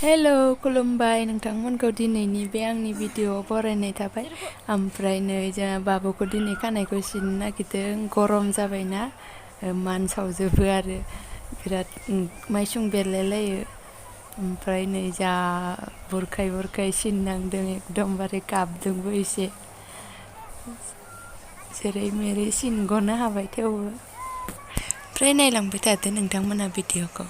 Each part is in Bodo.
Hello, खुलुमबाय नोंथांमोनखौ दिनैनि बे आंनि भिडिअ बरायनाय थाबाय। ओमफ्राय नै जोंहा बाबुखौ दिनै खानायखौ सिननो नागिरदों। गरम जाबायना मानसावजोबो आरो बिराद मायसुं बेरलायलायो। ओमफ्राय नै जा बुरखाय बुरखाय सिननांदों एकदमबारे गाबदोंबो एसे जेरै मेरै सिनग'नो हाबाय थेवबो। ओमफ्राय नायलांबाय थादो नोंथांमोना भिडिअखौ।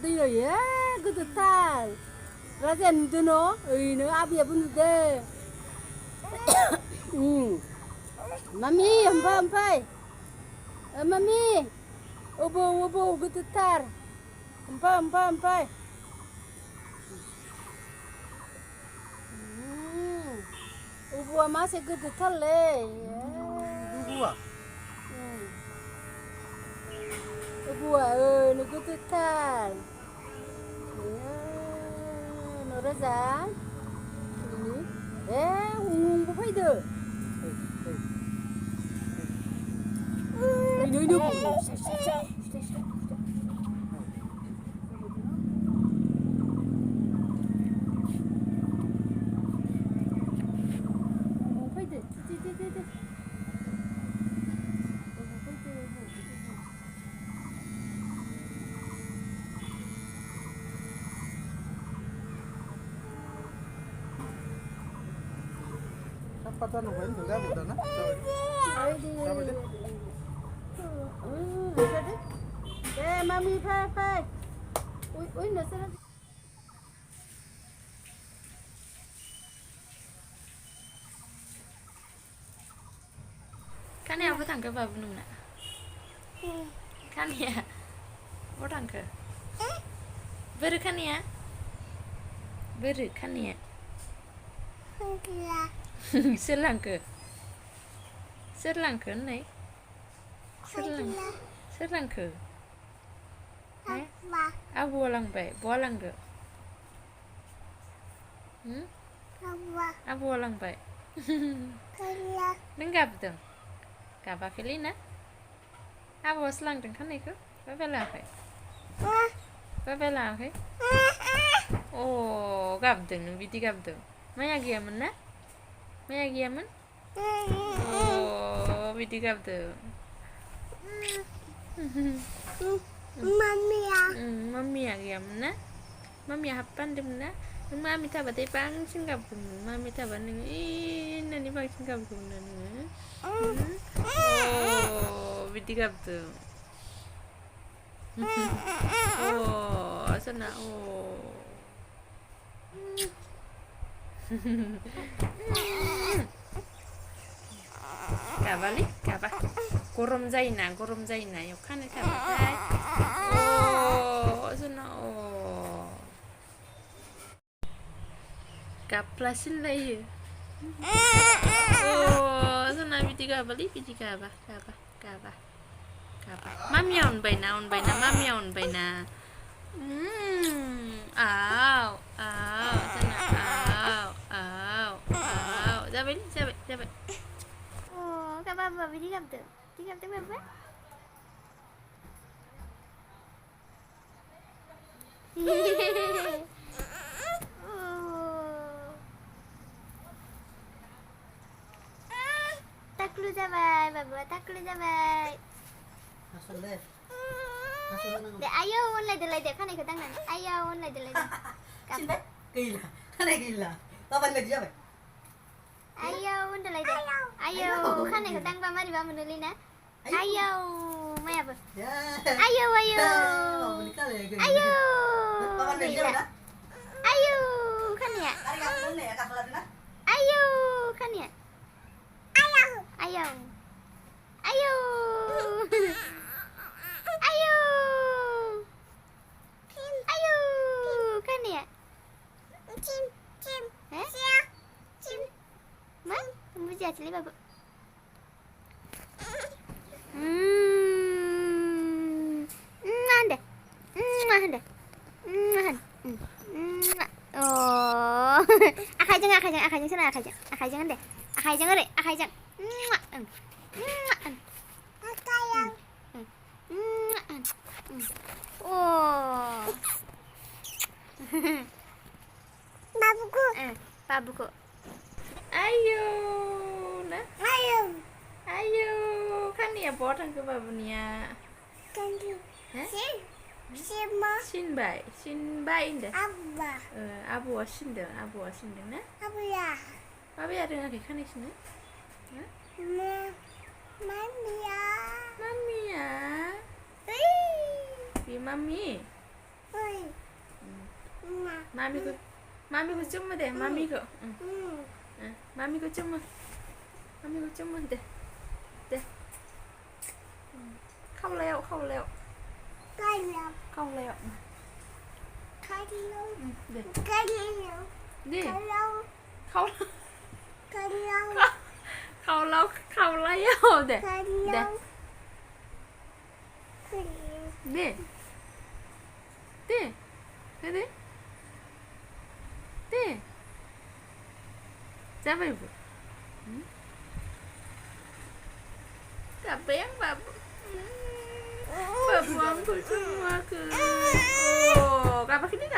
Đây rồi cái thực thà ra rèn cho nó nó áp hiệp luôn thế mami không phải mami obo cái thực thà không phải obo mà sẽ cái thực thà lệ obo nó cái thực thà nó ra giá hùng có phải được Patah nungguin juga udah nah. Mami phai. Ui nó sẽ Kan ya, apa tangga babu nuna? Kan ya, apa tangga? Beru kan ya? Beru kan ya? Serlangke này. Serlangke. Abu lang bay, bolang được. Abu lang bay. Neng Gabdwng. Gaba Felina. Abu selang dengan kan itu. Babela bay. Babela bay. Oh, Gabdwng, biti Gabdwng. Maya giaman na? Maya giaman? Oh, biti Gabdwng. Mami ya giaman na? Mami hapan dem na? Mami taba te pang Singapura. Mami taba ning nani pang Singapura na. Oh, biti Gabdwng. Oh, sana oh. Gabali, gaba. Gorom जायोना याव खानो थाबाथाय जोंना गाबफ्लासिनलायो जोंना बिदि गाबालै बिदि गाबा मामिया अनबायना मामिया अनबायना आव जोंना आव जाबाय Bapak bidik Gabdwng bapak. Taklu jabai bapak, taklu jabai. Masuk deh. Dek ayo Mwnlaidwng kan ikut tangan. Ayo Mwnlaidwng. Gila, kan gila. Kapan lagi apa? Ayo Ayo, Kanai ko tang ba Marwiba Mwnlaidwng na? Ayo, maya ba? Ayo, ayo. Ayo. Ayo, Kanai. Ayo, Kanai. Ayo. Ayo. Ayo. Ayo. Ayo, Kanai. Mak, kamu jahat sekali babu. Anda, anda, oh, akajang sana, akajang deh, akajang. Oh, Babukwo. Ayo, nah. Ayo, kan ya botan ke babunya. Singbai indah. Abu Singbai, nah. Babi ada nggak kan di sini? Mami ya. Bi mami. Mami ko cuma deh, mami ko. Mami ko cuma deh. Không leo. Đi. Không leo deh. Deh. Siapa ibu? Gabdwng Babuangku semua ke. Oh, gak pakai.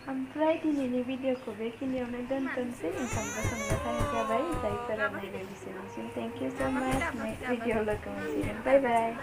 Sampai di sini videoku begini donton sampai saya baik dari Kanai Singbai. Thank you so much. Next video lo kembali. Bye bye.